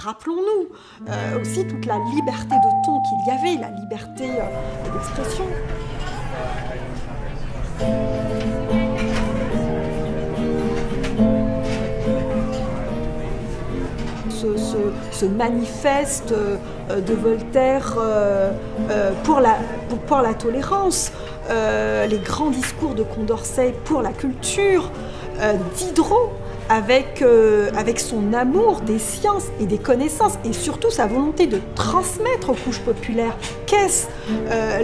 rappelons-nous aussi toute la liberté de ton qu'il y avait, la liberté d'expression. Ce manifeste de Voltaire pour la tolérance, les grands discours de Condorcet pour la culture, Diderot avec son amour des sciences et des connaissances et surtout sa volonté de transmettre aux couches populaires. Qu'est-ce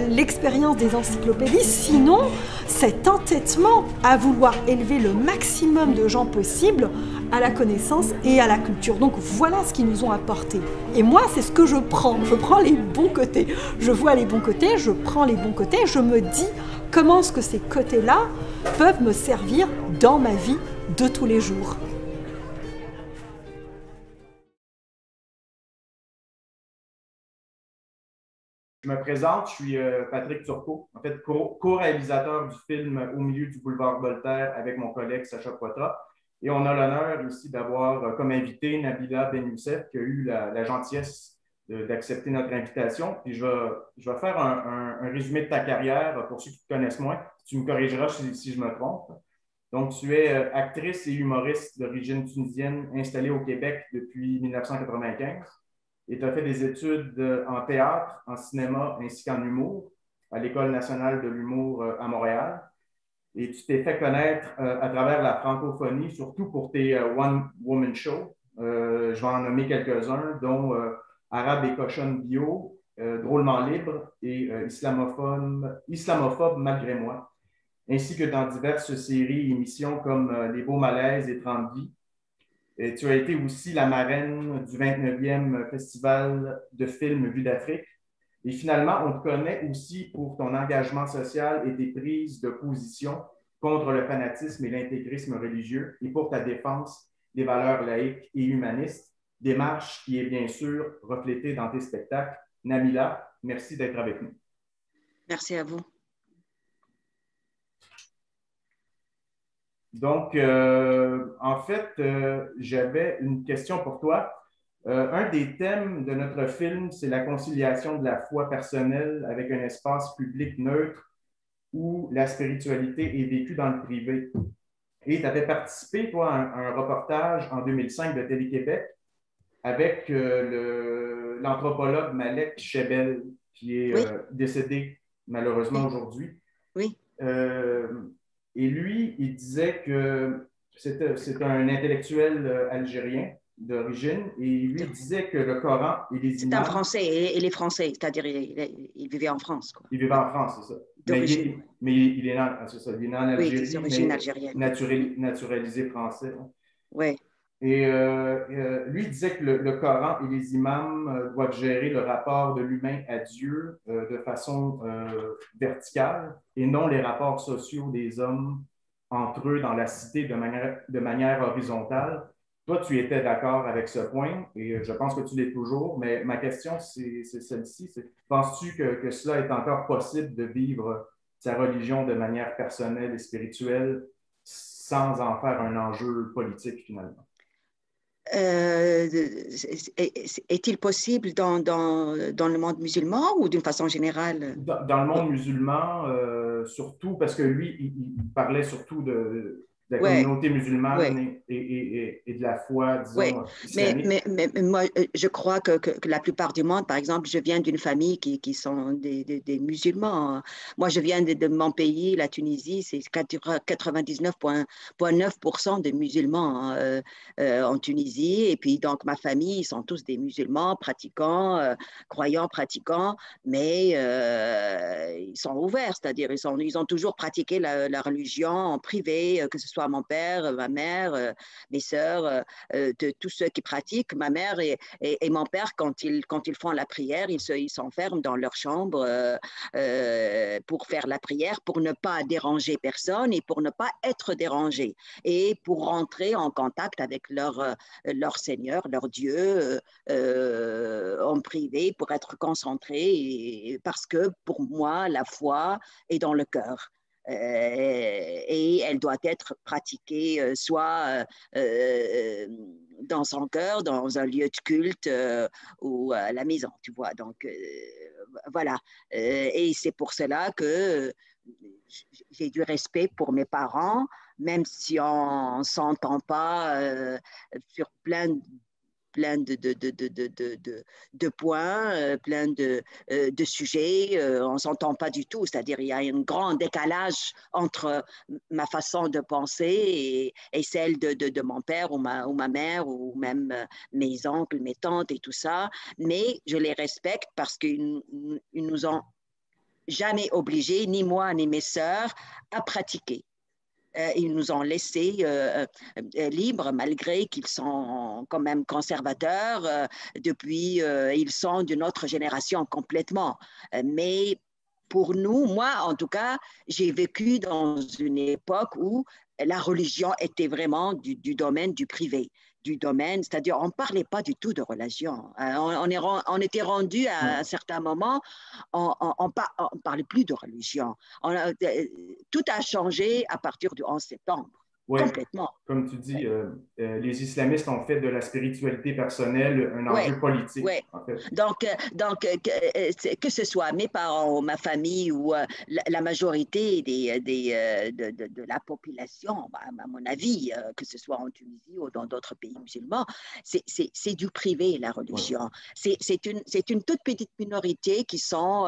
l'expérience des encyclopédies, sinon cet entêtement à vouloir élever le maximum de gens possible à la connaissance et à la culture. Donc voilà ce qu'ils nous ont apporté. Et moi, c'est ce que je prends. Je prends les bons côtés. Je vois les bons côtés, je prends les bons côtés, je me dis comment est-ce que ces côtés-là peuvent me servir dans ma vie de tous les jours. Je me présente, je suis Patrick Turcot, en fait co-réalisateur du film Au milieu du boulevard Voltaire avec mon collègue Sacha Poitras. Et on a l'honneur ici d'avoir comme invité Nabila Ben Youssef qui a eu la gentillesse d'accepter notre invitation. Puis je vais faire un résumé de ta carrière pour ceux qui te connaissent moins. Tu me corrigeras si je me trompe. Donc, tu es actrice et humoriste d'origine tunisienne installée au Québec depuis 1995 et tu as fait des études en théâtre, en cinéma ainsi qu'en humour à l'École nationale de l'humour à Montréal. Et tu t'es fait connaître à travers la francophonie, surtout pour tes one-woman shows. Je vais en nommer quelques-uns, dont Arabe et cochonne bio, Drôlement libre et Islamophobe malgré moi, ainsi que dans diverses séries et émissions comme Les Beaux Malaises et 30 vies. Et tu as été aussi la marraine du 29e Festival de films Vue d'Afrique. Et finalement, on te connaît aussi pour ton engagement social et tes prises de position contre le fanatisme et l'intégrisme religieux et pour ta défense des valeurs laïques et humanistes, démarche qui est bien sûr reflétée dans tes spectacles. Nabila, merci d'être avec nous. Merci à vous. Donc, en fait, j'avais une question pour toi. Un des thèmes de notre film, c'est la conciliation de la foi personnelle avec un espace public neutre où la spiritualité est vécue dans le privé. Et tu avais participé, toi, à un reportage en 2005 de Télé-Québec avec l'anthropologue Malek Chebel, qui est décédé malheureusement aujourd'hui. Oui. Et lui, il disait que c'est un intellectuel algérien d'origine, et lui disait que le Coran et les imams... C'est un Français, et les Français, c'est-à-dire il vivait en France. Quoi. Il vivait en France, c'est ça. D'origine. Mais il est né en Algérie, oui, d'origine algérienne. Naturalisé français. Hein. Oui. Et lui disait que le Coran et les imams doivent gérer le rapport de l'humain à Dieu de façon verticale et non les rapports sociaux des hommes entre eux dans la cité de manière horizontale. Toi, tu étais d'accord avec ce point et je pense que tu l'es toujours, mais ma question, c'est celle-ci. Penses-tu que cela est encore possible de vivre sa religion de manière personnelle et spirituelle sans en faire un enjeu politique finalement? Est-il possible dans le monde musulman ou d'une façon générale? Dans le monde musulman, surtout parce que lui, il parlait surtout de la communauté musulmane et de la foi, disons, islamique. Mais moi, je crois que la plupart du monde, par exemple, je viens d'une famille qui sont des musulmans. Moi, je viens de mon pays, la Tunisie, c'est 99,9% de musulmans en Tunisie. Et puis, donc, ma famille, ils sont tous des musulmans pratiquants, croyants pratiquants, mais ils sont ouverts, c'est-à-dire ils ont toujours pratiqué la religion en privé, que ce soit mon père, ma mère, mes sœurs, de tous ceux qui pratiquent, ma mère et mon père, quand ils font la prière, ils s'enferment dans leur chambre pour faire la prière, pour ne pas déranger personne et pour ne pas être dérangés et pour rentrer en contact avec leur Seigneur, leur Dieu en privé, pour être concentrés, parce que pour moi, la foi est dans le cœur. Et elle doit être pratiquée soit dans son cœur, dans un lieu de culte ou à la maison, tu vois. Donc, voilà. Et c'est pour cela que j'ai du respect pour mes parents, même si on ne s'entend pas sur plein de points, plein de sujets. On ne s'entend pas du tout. C'est-à-dire il y a un grand décalage entre ma façon de penser et celle de mon père ou ma mère ou même mes oncles, mes tantes et tout ça. Mais je les respecte parce qu'ils nous ont jamais obligés, ni moi ni mes sœurs, à pratiquer. Ils nous ont laissés libres malgré qu'ils sont quand même conservateurs. Depuis, ils sont d'une autre génération complètement. Mais pour nous, moi en tout cas, j'ai vécu dans une époque où la religion était vraiment du domaine du privé, du domaine, c'est-à-dire on ne parlait pas du tout de religion. On était rendu à un certain moment, on ne parlait plus de religion. Tout a changé à partir du 11 septembre, Ouais, complètement. comme tu dis, les islamistes ont fait de la spiritualité personnelle un Oui, enjeu politique, oui. en fait. Donc que ce soit mes parents ou ma famille ou la majorité de la population, à mon avis, que ce soit en Tunisie ou dans d'autres pays musulmans, c'est du privé, la religion. Ouais. C'est une toute petite minorité qui sont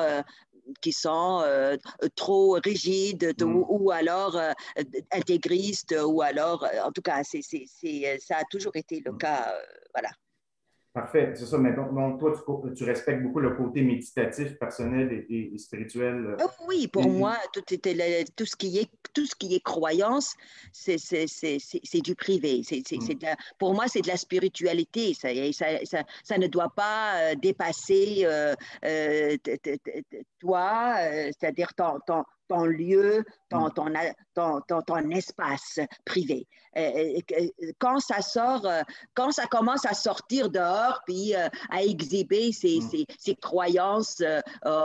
trop rigides ou alors intégristes ou alors, en tout cas, ça a toujours été le cas. Voilà. Parfait, c'est ça. Mais donc toi, tu respectes beaucoup le côté méditatif, personnel et spirituel. Oui, pour moi, tout ce qui est croyance, c'est du privé. Pour moi, c'est de la spiritualité. Ça ne doit pas dépasser toi, c'est-à-dire ton lieu, ton espace privé. Quand ça sort, quand ça commence à sortir dehors, puis à exhiber ses croyances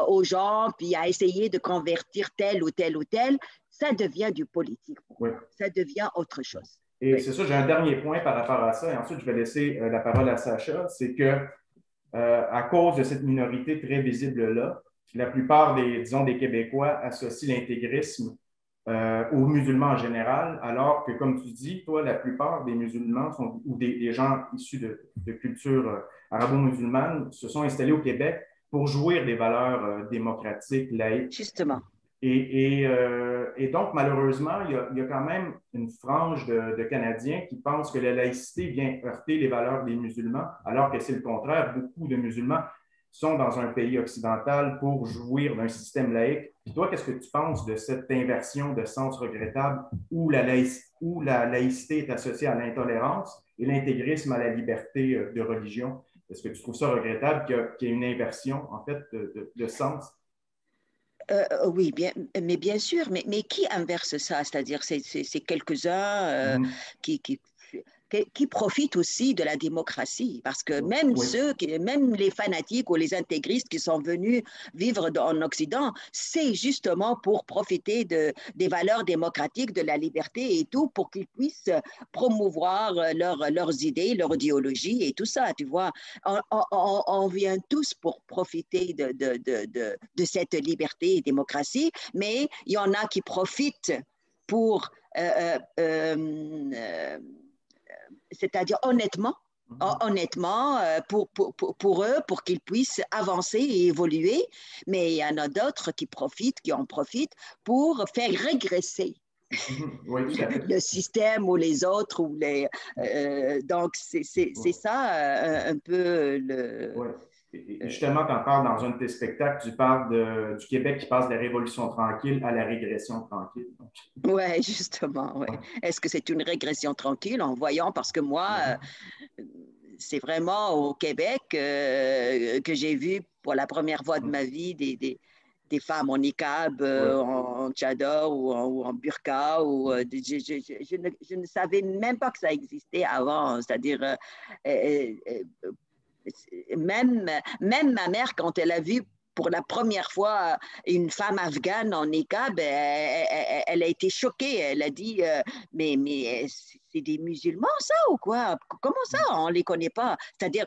aux gens, puis à essayer de convertir tel ou tel ou tel, ça devient du politique. Oui. Ça devient autre chose. Et oui. c'est ça, j'ai un dernier point par rapport à ça, et ensuite je vais laisser la parole à Sacha, c'est que à cause de cette minorité très visible-là, la plupart disons, des Québécois associent l'intégrisme aux musulmans en général, alors que, comme tu dis, toi, la plupart des musulmans ou des gens issus de culture arabo-musulmane se sont installés au Québec pour jouir des valeurs démocratiques, laïques. Justement. Et donc, malheureusement, il y a quand même une frange de Canadiens qui pensent que la laïcité vient heurter les valeurs des musulmans, alors que c'est le contraire. Beaucoup de musulmans sont dans un pays occidental pour jouir d'un système laïque. Puis toi, qu'est-ce que tu penses de cette inversion de sens regrettable où la laïcité est associée à l'intolérance et l'intégrisme à la liberté de religion? Est-ce que tu trouves ça regrettable qu'il y ait une inversion, en fait, de sens? Oui, mais bien sûr, mais qui inverse ça? C'est-à-dire, c'est quelques-uns qui profitent aussi de la démocratie, parce que même même les fanatiques ou les intégristes qui sont venus vivre en Occident, c'est justement pour profiter des valeurs démocratiques, de la liberté et tout, pour qu'ils puissent promouvoir leurs idées, leur idéologie et tout ça, tu vois. On vient tous pour profiter de cette liberté et démocratie, mais il y en a qui profitent pour c'est-à-dire honnêtement, pour eux, pour qu'ils puissent avancer et évoluer. Mais il y en a d'autres qui en profitent pour faire régresser oui, tout à fait. le système ou les autres. Donc, c'est ça un peu le... Oui. Et justement, tu en parles dans un de tes spectacles, tu parles du Québec qui passe de la révolution tranquille à la régression tranquille. Oui, justement. Ouais. Est-ce que c'est une régression tranquille en voyant, parce que moi, c'est vraiment au Québec que j'ai vu pour la première fois de ma vie des femmes en niqab, en tchador ou en burqa. Je ne savais même pas que ça existait avant. C'est-à-dire, même ma mère, quand elle a vu pour la première fois une femme afghane en niqab, elle a été choquée. Elle a dit mais c'est des musulmans, ça, ou quoi? Comment ça, on ne les connaît pas? C'est-à-dire,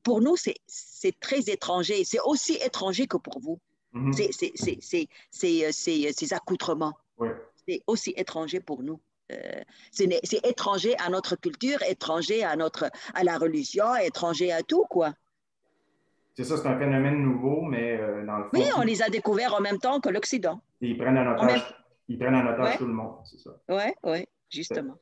pour nous, c'est très étranger. C'est aussi étranger que pour vous. Mhm. Ces accoutrements. Oui. C'est aussi étranger pour nous. C'est étranger à notre culture, étranger à la religion, étranger à tout, quoi. C'est ça, c'est un phénomène nouveau, mais dans le Oui, fond, on les a découverts en même temps que l'Occident. ils prennent en En même... otage, ils prennent en otage Ouais, tout le monde, c'est ça. ouais, justement.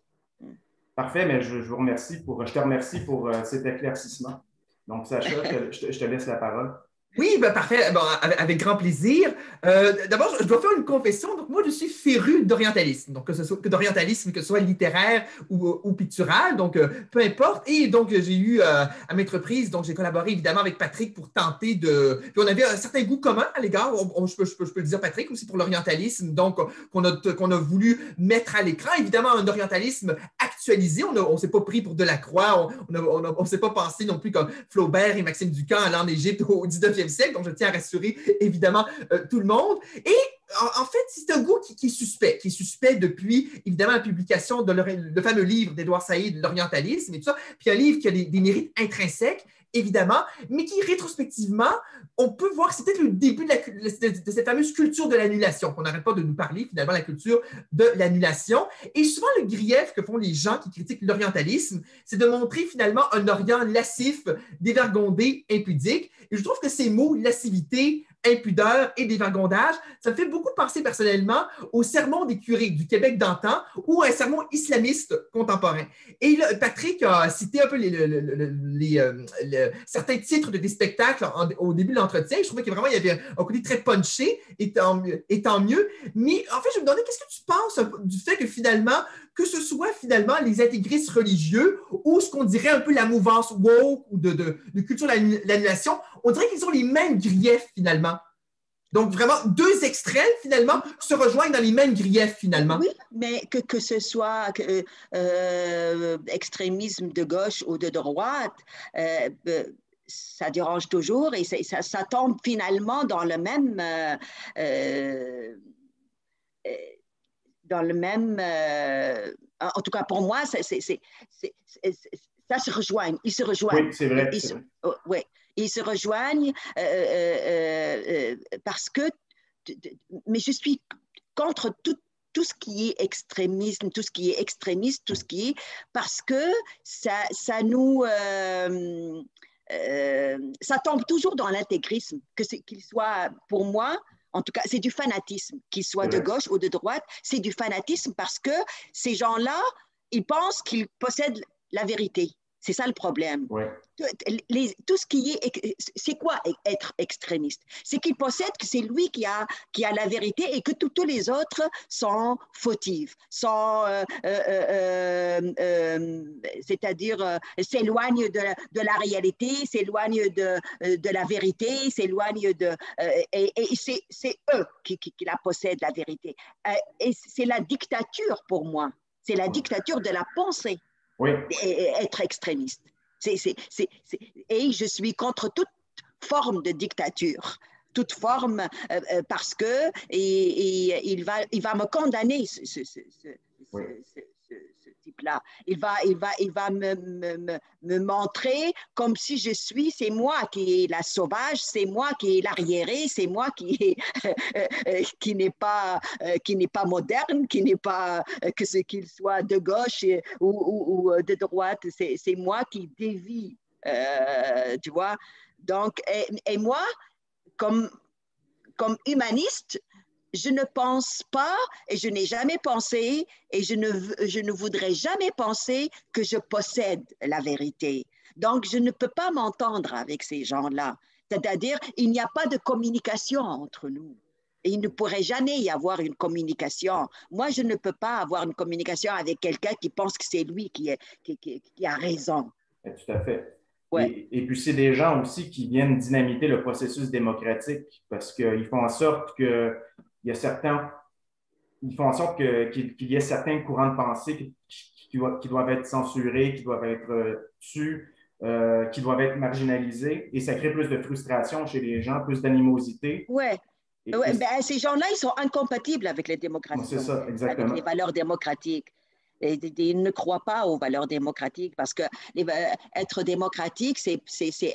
Parfait, mais je je te remercie pour cet éclaircissement. Donc, Sacha, je te laisse la parole. Oui, ben parfait. Bon, avec grand plaisir. D'abord, je dois faire une confession. Donc, moi, je suis féru d'orientalisme. Donc, d'orientalisme, que ce soit littéraire ou pictural. Donc, peu importe. Et donc, j'ai eu à maintes reprises, donc j'ai collaboré évidemment avec Patrick pour tenter de. Puis, on avait un certain goût commun à l'égard. Je peux le dire, Patrick, aussi pour l'orientalisme. Donc, qu'on a voulu mettre à l'écran. Évidemment, un orientalisme actualisé. On ne s'est pas pris pour Delacroix. On ne s'est pas pensé non plus comme Flaubert et Maxime Ducamp allant en Égypte au 19e siècle, donc je tiens à rassurer évidemment tout le monde. Et en fait, c'est un goût qui est suspect depuis évidemment la publication de le fameux livre d'Édouard Saïd, L'orientalisme et tout ça, puis un livre qui a des mérites intrinsèques, évidemment, mais qui rétrospectivement, on peut voir que c'est peut-être le début de cette fameuse culture de l'annulation, qu'on n'arrête pas de nous parler, finalement, la culture de l'annulation. Et souvent, le grief que font les gens qui critiquent l'orientalisme, c'est de montrer finalement un Orient lascif, dévergondé, impudique. Et je trouve que ces mots, lascivité, impudeur et dévergondage, ça me fait beaucoup penser personnellement au sermon des curés du Québec d'antan ou à un sermon islamiste contemporain. Et là, Patrick a cité un peu certains titres des spectacles au début de l'entretien. Je trouvais qu'il y avait un côté très punché, et tant mieux. Mais en fait, je me demandais, qu'est-ce que tu penses du fait que finalement, que ce soit finalement les intégristes religieux ou ce qu'on dirait un peu la mouvance woke ou de culture de l'annulation, on dirait qu'ils ont les mêmes griefs finalement. Donc, vraiment, deux extrêmes, finalement, se rejoignent dans les mêmes griefs, finalement. Oui, mais que ce soit extrémisme de gauche ou de droite, ça dérange toujours et ça tombe finalement dans le même... en tout cas, pour moi, ça se rejoint. Ils se rejoignent. Oui, c'est vrai. Oui, ils se rejoignent parce que... Mais je suis contre tout ce qui est extrémisme, tout ce qui est extrémiste, tout ce qui est... Parce que ça nous... ça tombe toujours dans l'intégrisme, qu'il soit, pour moi, en tout cas, c'est du fanatisme, qu'il soit de gauche ou de droite, c'est du fanatisme parce que ces gens-là, ils pensent qu'ils possèdent la vérité. C'est ça le problème. Ouais. Tout ce qui est... C'est quoi être extrémiste? C'est qu'il possède que c'est lui qui a la vérité et que tous les autres sont fautifs, c'est-à-dire s'éloignent de la réalité, s'éloignent de la vérité, s'éloignent de... et c'est eux qui la possèdent, la vérité. Et c'est la dictature pour moi. C'est la dictature de la pensée. Oui. Être extrémiste. Et je suis contre toute forme de dictature, toute forme, parce que il va me condamner, ce type-là. Il va me montrer comme si c'est moi qui est la sauvage, c'est moi qui est l'arriéré, c'est moi qui n'est pas moderne, qui n'est pas qu'il soit de gauche ou de droite, c'est moi qui dévie, tu vois. Donc, et moi, comme humaniste, je ne pense pas et je n'ai jamais pensé et je ne voudrais jamais penser que je possède la vérité. Donc, je ne peux pas m'entendre avec ces gens-là. C'est-à-dire, il n'y a pas de communication entre nous. Et il ne pourrait jamais y avoir une communication. Moi, je ne peux pas avoir une communication avec quelqu'un qui pense que c'est lui qui a raison. Tout à fait. Ouais. Et puis, c'est des gens aussi qui viennent dynamiter le processus démocratique parce qu'ils font en sorte qu'il y a certains... Ils font en sorte qu'il y ait certains courants de pensée qui doivent être censurés, qui doivent être tus. qui doivent être marginalisés et ça crée plus de frustration chez les gens, plus d'animosité. Ouais. Ouais, ben, ces gens-là, ils sont incompatibles avec les c'est démocraties, ça, exactement. avec les valeurs démocratiques. Et ils ne croient pas aux valeurs démocratiques parce que être démocratique, c'est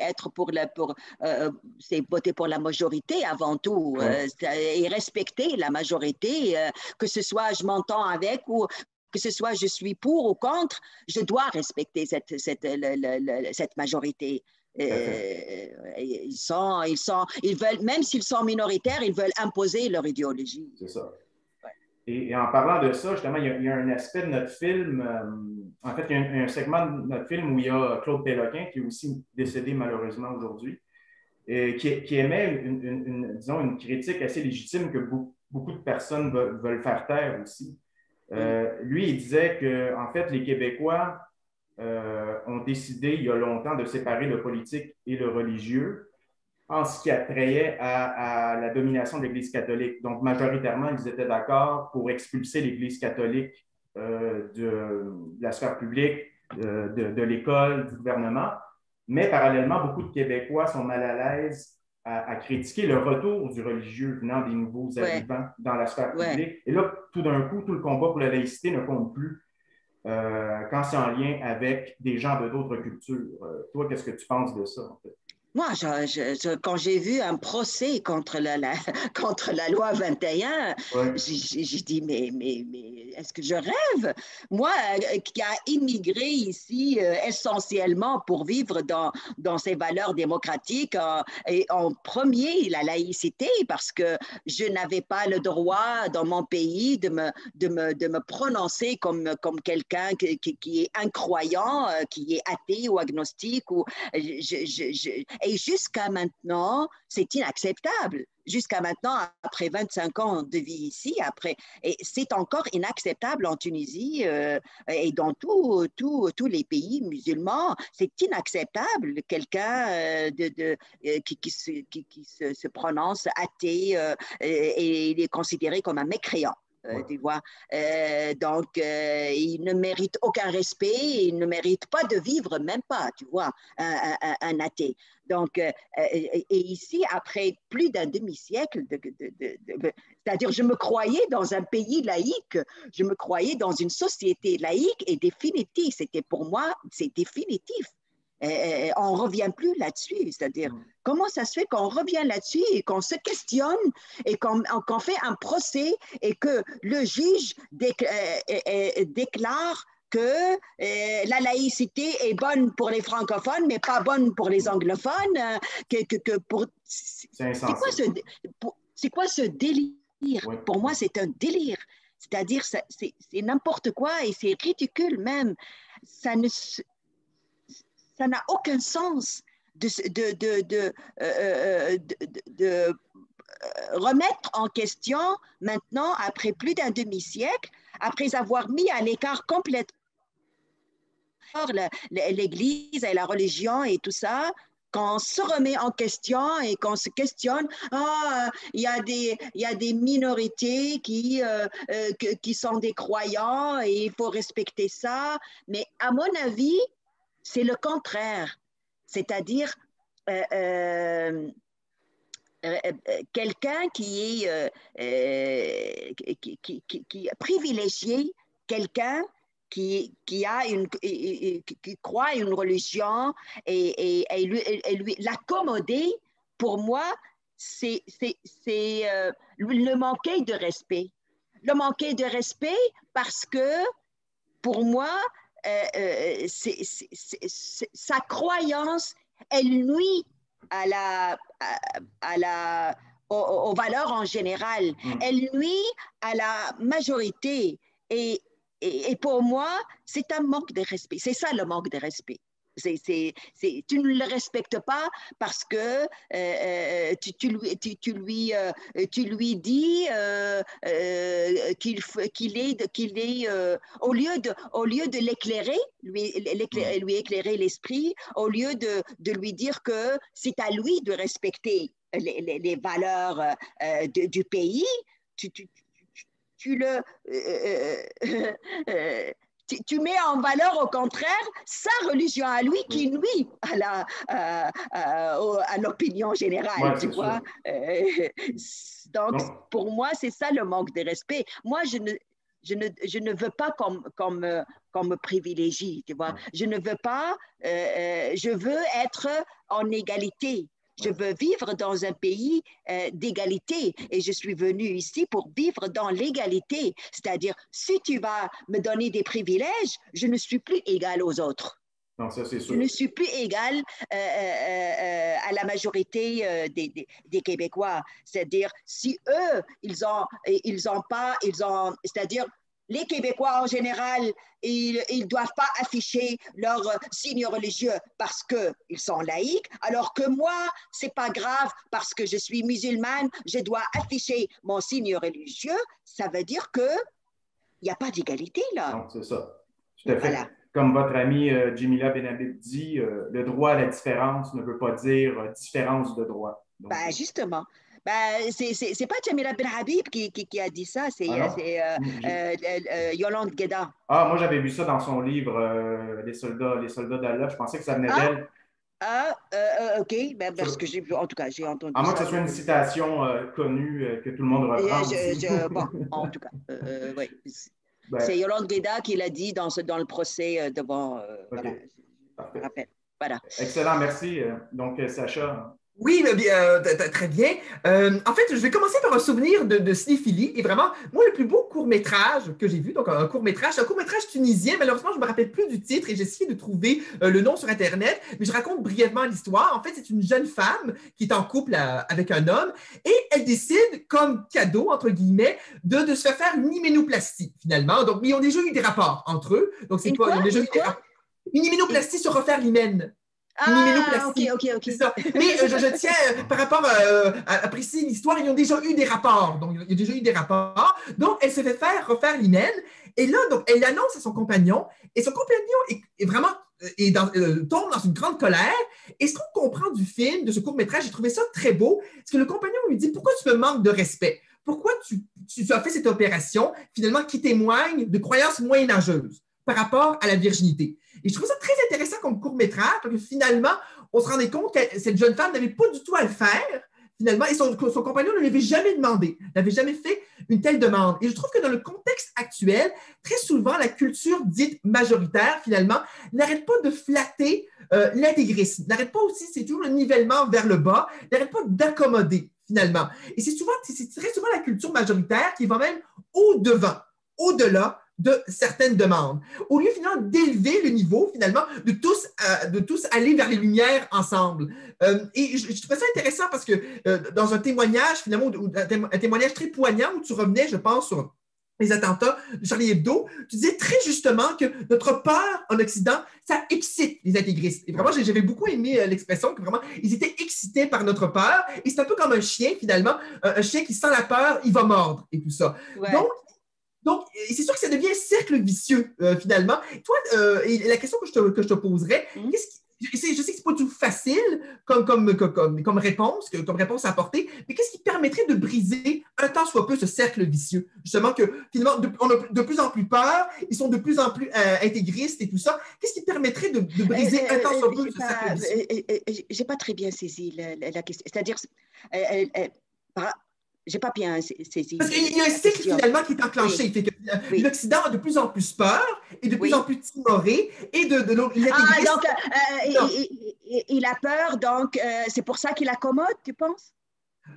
être c'est voter pour la majorité avant tout et respecter la majorité, que ce soit je m'entends avec ou que ce soit je suis pour ou contre, je dois respecter cette majorité. Ils veulent, même s'ils sont minoritaires, ils veulent imposer leur idéologie. C'est ça. Et en parlant de ça, justement, il y a un aspect de notre film, en fait, il y a un segment de notre film où il y a Claude Péloquin, qui est aussi décédé malheureusement aujourd'hui, qui émet disons, une critique assez légitime que beaucoup de personnes veulent faire taire aussi. Lui, il disait que, en fait, les Québécois ont décidé il y a longtemps de séparer le politique et le religieux en ce qui attrayait à la domination de l'Église catholique. Donc, majoritairement, ils étaient d'accord pour expulser l'Église catholique de la sphère publique, de l'école, du gouvernement. Mais parallèlement, beaucoup de Québécois sont mal à l'aise à critiquer le retour du religieux venant des nouveaux arrivants dans la sphère publique. Et là, tout d'un coup, tout le combat pour la laïcité ne compte plus quand c'est en lien avec des gens de d'autres cultures. Toi, qu'est-ce que tu penses de ça, en fait? Moi, quand j'ai vu un procès contre contre la loi 21, j'ai dit, mais est-ce que je rêve? Moi, qui a immigré ici essentiellement pour vivre dans ces valeurs démocratiques, et en premier, la laïcité, parce que je n'avais pas le droit dans mon pays de me prononcer comme quelqu'un qui est incroyant, qui est athée ou agnostique, ou et jusqu'à maintenant, c'est inacceptable. Jusqu'à maintenant, après 25 ans de vie ici, et c'est encore inacceptable en Tunisie et dans tous les pays musulmans. C'est inacceptable quelqu'un qui se prononce athée et il est considéré comme un mécréant. Tu vois. Donc, il ne mérite aucun respect, il ne mérite pas de vivre, même pas, tu vois, un athée. Donc, et ici, après plus d'un demi-siècle, c'est-à-dire, je me croyais dans un pays laïque, je me croyais dans une société laïque et définitive. C'était pour moi, c'est définitif. On ne revient plus là-dessus, c'est-à-dire comment ça se fait qu'on revient là-dessus et qu'on se questionne et qu'on fait un procès et que le juge déclare que la laïcité est bonne pour les francophones, mais pas bonne pour les anglophones. C'est quoi ce délire? Pour moi, c'est un délire. C'est-à-dire, c'est n'importe quoi et c'est ridicule même. Ça n'a aucun sens de remettre en question maintenant, après plus d'un demi-siècle, après avoir mis à l'écart complètement l'Église et la religion et tout ça, qu'on se remet en question et qu'on se questionne, il y a des minorités qui sont des croyants et il faut respecter ça. Mais à mon avis, c'est le contraire. C'est-à-dire quelqu'un qui est privilégié, quelqu'un qui croit à une religion et lui l'accommoder, pour moi, c'est le manquer de respect. Le manquer de respect parce que, pour moi, sa croyance, elle nuit aux valeurs en général. Elle nuit à la majorité. Et pour moi, c'est un manque de respect. C'est ça le manque de respect. Tu ne le respectes pas parce que tu lui dis qu'il est au lieu de l'éclairer, lui éclairer l'esprit, au lieu de lui dire que c'est à lui de respecter les valeurs du pays, tu tu mets en valeur au contraire sa religion à lui qui nuit à l'opinion générale, tu vois. Donc, pour moi, c'est ça le manque de respect. Moi, je ne veux pas qu'on me privilégie, tu vois. Je ne veux pas, je veux être en égalité. Je veux vivre dans un pays d'égalité et je suis venue ici pour vivre dans l'égalité. C'est-à-dire, si tu vas me donner des privilèges, je ne suis plus égale aux autres. Non, ça, c'est sûr. Je ne suis plus égale à la majorité des Québécois. C'est-à-dire, si eux, c'est-à-dire, les Québécois en général, ils ne doivent pas afficher leur signe religieux parce qu'ils sont laïcs, alors que moi, ce n'est pas grave parce que je suis musulmane, je dois afficher mon signe religieux. Ça veut dire qu'il n'y a pas d'égalité là. Non, c'est ça. Tout à fait. Voilà. Comme votre ami Jamila Benhabib dit, le droit à la différence ne veut pas dire différence de droit. Donc, justement. C'est pas Jamila Benhabib qui a dit ça, c'est Yolande Gueda. Ah, moi j'avais vu ça dans son livre Les soldats d'Allah. Je pensais que ça venait d'elle. OK. Parce que en tout cas, j'ai entendu à moins ça. que ce soit une citation connue que tout le monde reprend. Bon, en tout cas, oui. Ben, c'est Yolande Gueda qui l'a dit dans le procès devant. Okay. Voilà, je me rappelle. Voilà. Excellent, merci. Donc, Sacha. Oui, très bien. En fait, je vais commencer par un souvenir de cinéphilie. Et vraiment, moi, le plus beau court-métrage que j'ai vu, donc un court-métrage tunisien. Malheureusement, je ne me rappelle plus du titre et j'ai essayé de trouver le nom sur Internet, mais je raconte brièvement l'histoire. En fait, c'est une jeune femme qui est en couple avec un homme et elle décide, comme cadeau, entre guillemets, de se faire une hyménoplastie, finalement. Donc, mais ils ont déjà eu des rapports entre eux. Donc, c'est pas... Une hyménoplastie sur refaire l'hymen. OK. C'est ça. Mais je tiens, par rapport à préciser l'histoire, ils ont déjà eu des rapports. Donc, il y a déjà eu des rapports. Donc, elle se fait refaire l'hymen. Et là, donc, elle annonce à son compagnon. Et son compagnon est vraiment tombe dans une grande colère. Et ce qu'on comprend du film, de ce court-métrage, j'ai trouvé ça très beau. C'est que le compagnon lui dit « Pourquoi tu me manques de respect? Pourquoi tu as fait cette opération, finalement, qui témoigne de croyances moyenâgeuses par rapport à la virginité? » Et je trouve ça très intéressant comme court-métrage, parce que finalement, on se rendait compte que cette jeune femme n'avait pas du tout à le faire, finalement, et son compagnon ne lui avait jamais demandé, n'avait jamais fait une telle demande. Et je trouve que dans le contexte actuel, très souvent, la culture dite majoritaire, finalement, n'arrête pas de flatter l'intégrisme, n'arrête pas aussi, c'est toujours le nivellement vers le bas, n'arrête pas d'accommoder, finalement. Et c'est très souvent la culture majoritaire qui va même au-devant, au-delà de certaines demandes. Au lieu finalement d'élever le niveau, finalement, de tous aller vers les lumières ensemble. Et je trouvais ça intéressant parce que dans un témoignage, finalement, un témoignage très poignant où tu revenais, je pense, sur les attentats de Charlie Hebdo, tu disais très justement que notre peur en Occident, ça excite les intégristes. Et vraiment, j'avais beaucoup aimé l'expression que vraiment, ils étaient excités par notre peur. Et c'est un peu comme un chien, finalement. Un chien qui sent la peur, il va mordre et tout ça. Ouais. Donc, c'est sûr que ça devient un cercle vicieux, finalement. Toi, et la question que je te poserais, je sais que ce n'est pas tout facile comme réponse à apporter, mais qu'est-ce qui permettrait de briser un tant soit peu ce cercle vicieux? Justement, que finalement, on a de plus en plus peur, ils sont de plus en plus intégristes et tout ça. Qu'est-ce qui permettrait de briser un tant soit peu ce cercle vicieux? Je n'ai pas très bien saisi la question. C'est-à-dire, je n'ai pas bien saisi. Parce qu'il y a un cycle finalement qui est enclenché. Oui. Fait que l'Occident a de plus en plus peur et de plus en plus timoré et donc il a peur, donc c'est pour ça qu'il accommode, tu penses?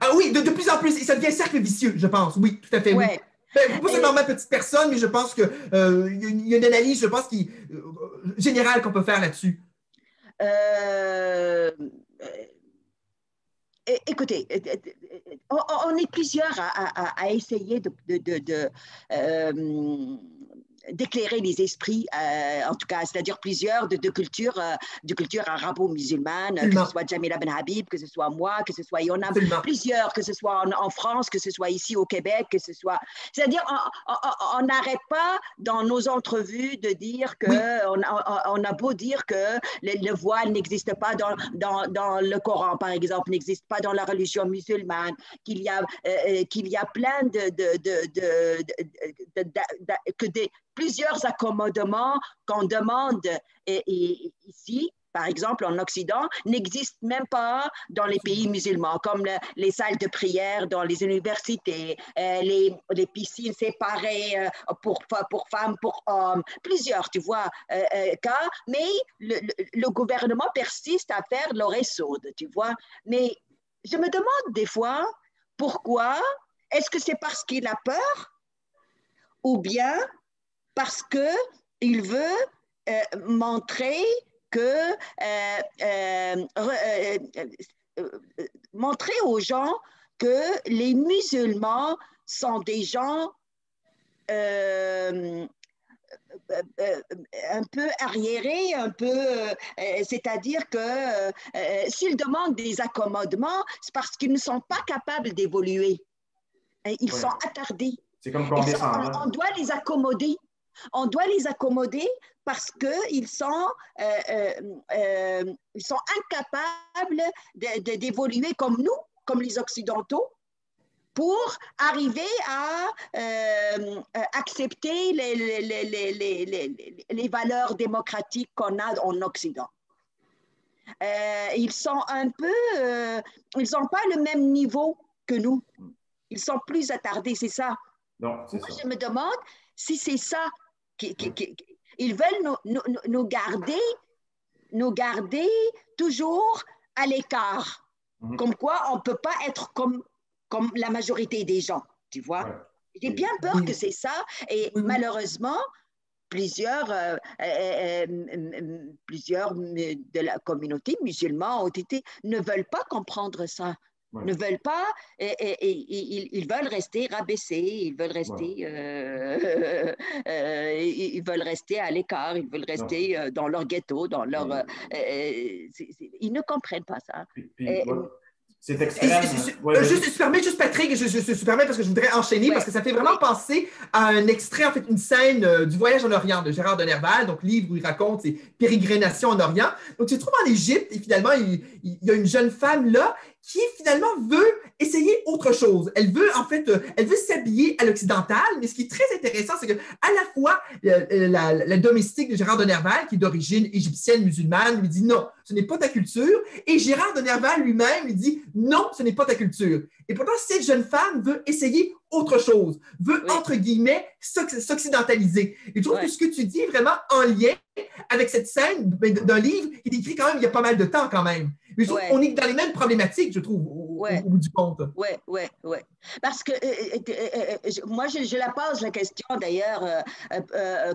Ah oui, de plus en plus. Et ça devient un cercle vicieux, je pense. Oui, tout à fait. Oui. Pas seulement ma petite personne, mais je pense qu'il y a une analyse, je pense, générale qu'on peut faire là-dessus. Écoutez, on est plusieurs à essayer d'éclairer les esprits, en tout cas, c'est-à-dire plusieurs de cultures arabo-musulmanes, que ce soit Jamila Benhabib, que ce soit moi, que ce soit, il y en a plusieurs, que ce soit en France, que ce soit ici au Québec, que ce soit... C'est-à-dire, on n'arrête pas dans nos entrevues de dire que, on a beau dire que le voile n'existe pas dans le Coran, par exemple, n'existe pas dans la religion musulmane, qu'il y a plein plusieurs accommodements qu'on demande ici, par exemple en Occident, n'existent même pas dans les pays musulmans, comme les salles de prière dans les universités, les piscines séparées pour femmes, pour hommes, plusieurs, tu vois, cas, mais le gouvernement persiste à faire l'oreille sourde, tu vois. Mais je me demande des fois, pourquoi? Est-ce que c'est parce qu'il a peur ou bien parce qu'il veut montrer aux gens que les musulmans sont des gens un peu arriérés, c'est-à-dire que s'ils demandent des accommodements, c'est parce qu'ils ne sont pas capables d'évoluer. Ils sont attardés. C'est comme condescendant. On doit les accommoder. On doit les accommoder parce qu'ils sont incapables d'évoluer comme nous, comme les Occidentaux, pour arriver à accepter les valeurs démocratiques qu'on a en Occident. Ils sont un peu, ils n'ont pas le même niveau que nous. Ils sont plus attardés, c'est ça. Non, c'est Moi, ça. je me demande si c'est ça. Ils veulent nous garder toujours à l'écart. Comme quoi, on ne peut pas être comme la majorité des gens, tu vois. Ouais. J'ai bien peur que c'est ça. Et malheureusement, plusieurs de la communauté musulmane ne veulent pas comprendre ça. Ne veulent pas, ils veulent rester rabaissés, ils veulent rester, ils veulent rester à l'écart, ils veulent rester dans leur ghetto, dans leur, ils ne comprennent pas ça. C'est extrême. Juste Patrick, je me permets parce que je voudrais enchaîner parce que ça fait vraiment penser à un extrait, en fait, une scène du Voyage en Orient de Gérard de Nerval, donc livre où il raconte ses pérégrinations en Orient. Donc, il se trouve en Égypte et finalement, il y a une jeune femme là qui finalement veut essayer autre chose. Elle veut s'habiller à l'occidental, mais ce qui est très intéressant, c'est que à la fois la domestique de Gérard de Nerval, qui est d'origine égyptienne musulmane, lui dit non, ce n'est pas ta culture, et Gérard de Nerval lui-même lui dit non, ce n'est pas ta culture. Et pourtant, cette jeune femme veut essayer autre chose, veut entre guillemets s'occidentaliser. Et je trouve que ce que tu dis est vraiment en lien avec cette scène d'un livre qui est écrit quand même il y a pas mal de temps quand même. Mais je trouve qu'on est dans les mêmes problématiques, je trouve, au bout du compte. Oui. Parce que moi, je la pose la question d'ailleurs,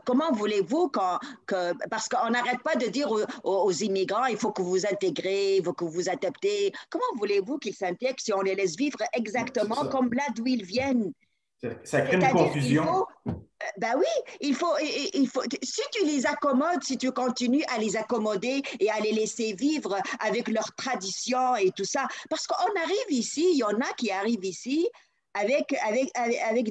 comment voulez-vous parce qu'on n'arrête pas de dire aux immigrants, il faut que vous intégrez, il faut que vous adaptez. Comment voulez-vous qu'ils s'intègrent si on les laisse vivre exactement comme là d'où ils viennent? Ça crée une confusion. Ben oui, il faut, si tu les accommodes, si tu continues à les accommoder et à les laisser vivre avec leurs traditions et tout ça, parce qu'on arrive ici, il y en a qui arrivent ici avec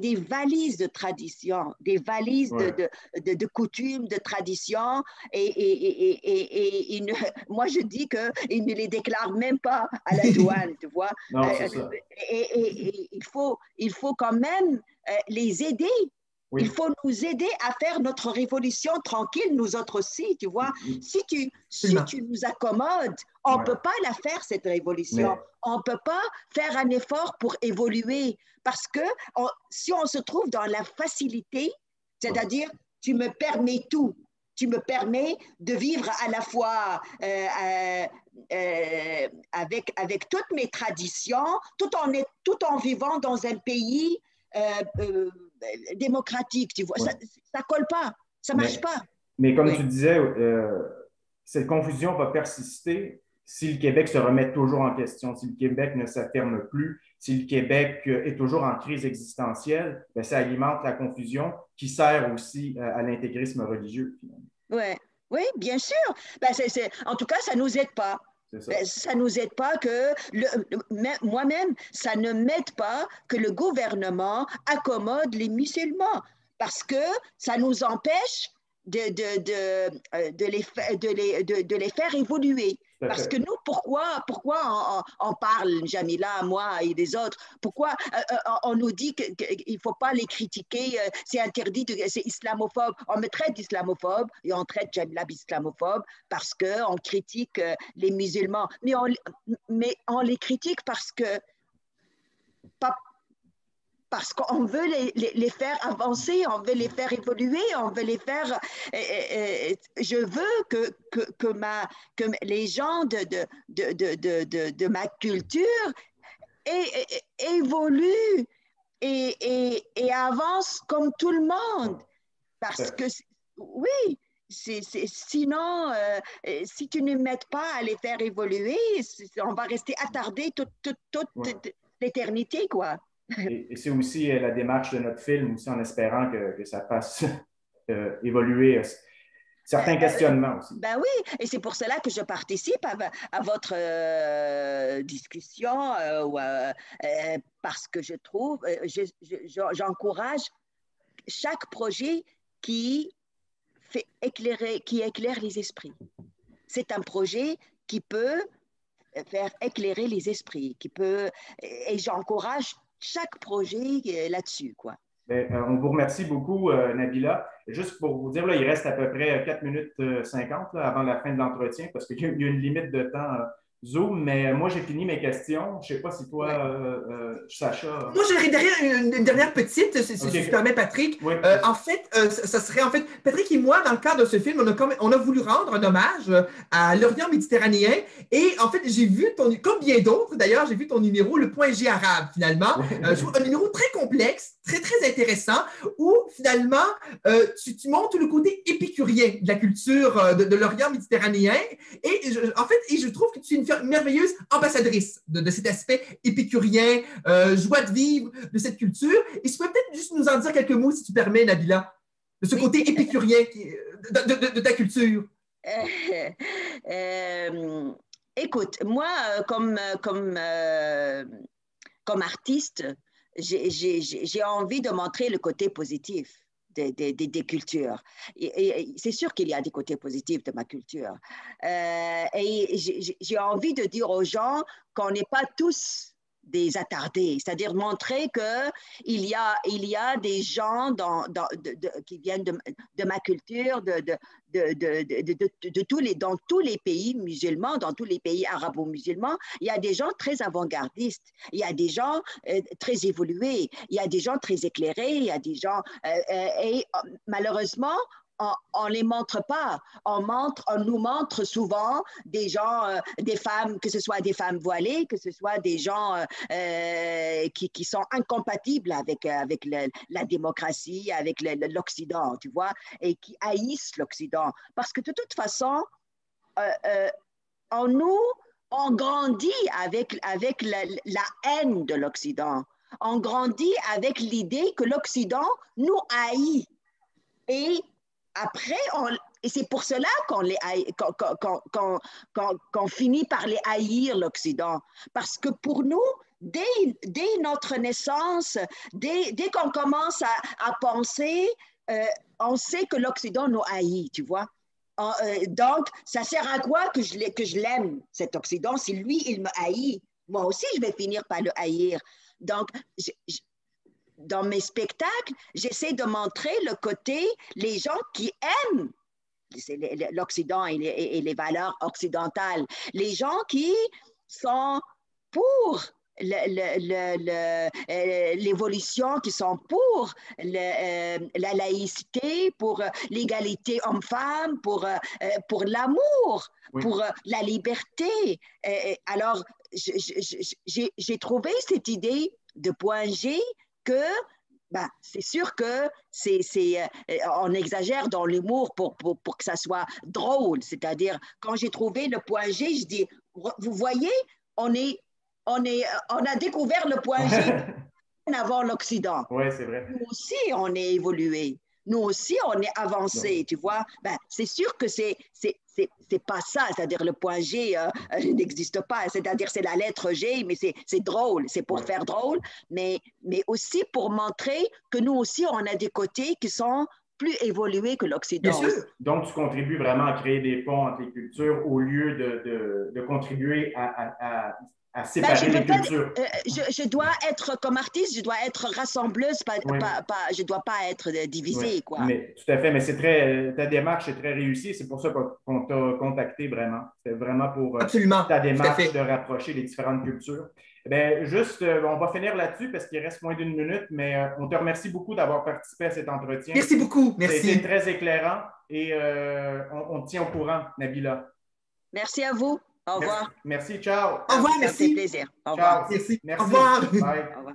des valises de traditions, des valises de coutumes, de traditions, et moi je dis qu'ils ne les déclarent même pas à la douane, tu vois. Non, c'est ça. Et il faut quand même les aider. Oui. Il faut nous aider à faire notre révolution tranquille, nous autres aussi, tu vois. Si tu nous accommodes, on ne peut pas la faire, cette révolution. On ne peut pas faire un effort pour évoluer. Parce que si on se trouve dans la facilité, c'est-à-dire, tu me permets tout. Tu me permets de vivre à la fois avec toutes mes traditions, tout en vivant dans un pays démocratique, tu vois. Ça colle pas, ça marche pas. Mais comme tu disais, cette confusion va persister si le Québec se remet toujours en question, si le Québec ne s'affirme plus, si le Québec est toujours en crise existentielle, bien, ça alimente la confusion qui sert aussi à l'intégrisme religieux. Oui, bien sûr. Ben, en tout cas, ça ne nous aide pas. Ça ne nous aide pas moi-même, ça ne m'aide pas que le gouvernement accommode les musulmans parce que ça nous empêche de les faire évoluer. Parce que nous, pourquoi on parle, Jamila, moi et des autres, pourquoi on nous dit qu'il ne faut pas les critiquer, c'est interdit, c'est islamophobe. On me traite d'islamophobe et on traite Jamila d'islamophobe parce qu'on critique les musulmans. Mais on les critique parce qu'on veut les faire avancer, on veut les faire évoluer, on veut les faire... je veux que les gens de ma culture évoluent et avancent comme tout le monde. Parce que, oui, sinon, si tu ne m'aides pas à les faire évoluer, on va rester attardé toute l'éternité, quoi. Et c'est aussi la démarche de notre film, aussi en espérant que ça fasse évoluer certains questionnements aussi. Ben oui, et c'est pour cela que je participe à votre discussion parce que je trouve, j'encourage chaque projet qui éclaire les esprits. C'est un projet qui peut faire éclairer les esprits, et j'encourage chaque projet là-dessus, quoi. On vous remercie beaucoup, Nabila. Juste pour vous dire, là, il reste à peu près 4 minutes 50 là, avant la fin de l'entretien parce qu'il y a une limite de temps Zoom, mais moi, j'ai fini mes questions. Je ne sais pas si toi, Sacha... Moi, j'aurais derrière une dernière petite, si tu te permets, Patrick. Oui. En fait, ça serait en fait, Patrick et moi, dans le cadre de ce film, on a voulu rendre un hommage à l'Orient méditerranéen. Et en fait, j'ai vu comme bien d'autres d'ailleurs, j'ai vu ton numéro, le point G arabe, finalement. Je trouve un numéro très complexe, très, très intéressant, où finalement, tu montres le côté épicurien de la culture de l'Orient méditerranéen. Et je trouve que tu es une merveilleuse ambassadrice de cet aspect épicurien, joie de vivre de cette culture. Et tu peux peut-être juste nous en dire quelques mots, si tu permets, Nabila, de ce côté épicurien de ta culture. Écoute, moi, comme artiste, j'ai envie de montrer le côté positif des cultures. Et c'est sûr qu'il y a des côtés positifs de ma culture. Et j'ai envie de dire aux gens qu'on n'est pas tous des attardés, c'est-à-dire montrer qu'il y a des gens qui viennent de ma culture, dans tous les pays musulmans, dans tous les pays arabo-musulmans, il y a des gens très avant-gardistes, il y a des gens très évolués, il y a des gens très éclairés, il y a des gens... et malheureusement, on ne les montre pas. On nous montre souvent des gens, des femmes, que ce soit des femmes voilées, que ce soit des gens qui sont incompatibles avec la démocratie, avec l'Occident, tu vois, et qui haïssent l'Occident. Parce que de toute façon, on grandit avec la haine de l'Occident. On grandit avec l'idée que l'Occident nous haït. Et après, et c'est pour cela qu'on finit par les haïr, l'Occident. Parce que pour nous, dès notre naissance, dès qu'on commence à penser, on sait que l'Occident nous haït, tu vois. Donc, ça sert à quoi que je l'aime, cet Occident, si lui, il me haït? Moi aussi, je vais finir par le haïr. Donc, dans mes spectacles, j'essaie de montrer le côté, les gens qui aiment l'Occident et les valeurs occidentales, les gens qui sont pour l'évolution, qui sont pour la laïcité, pour l'égalité homme-femme, pour l'amour, oui, pour la liberté. Alors, j'ai trouvé cette idée de point G que c'est sûr que on exagère dans l'humour pour que ça soit drôle. C'est-à-dire, quand j'ai trouvé le point G, je dis, vous voyez, on a découvert le point G avant l'Occident. Oui, c'est vrai. Nous aussi, on est évolué. Nous aussi, on est avancé, tu vois. C'est sûr que c'est pas ça, c'est-à-dire le point G n'existe pas, c'est-à-dire c'est la lettre G, mais c'est drôle, c'est pour faire drôle, mais aussi pour montrer que nous aussi, on a des côtés qui sont plus évolué que l'Occident. Bien sûr. Donc, tu contribues vraiment à créer des ponts entre les cultures au lieu de contribuer à séparer les cultures. Je dois être, comme artiste, je dois être rassembleuse, Oui. je ne dois pas être divisée. Oui, Quoi. mais, tout à fait, mais ta démarche est très réussie. C'est pour ça qu'on t'a contacté vraiment. C'est vraiment pour Absolument. ta Tout à démarche fait. de rapprocher les différentes cultures. Ben, juste, on va finir là-dessus parce qu'il reste moins d'une minute, mais on te remercie beaucoup d'avoir participé à cet entretien. Merci beaucoup. Merci. C'était très éclairant et on te tient au courant, Nabila. Merci à vous. Au revoir. Merci, ciao. Au revoir, Ça merci. fait plaisir. Au revoir. Ciao. Merci. Merci. Au revoir. Bye. Au revoir.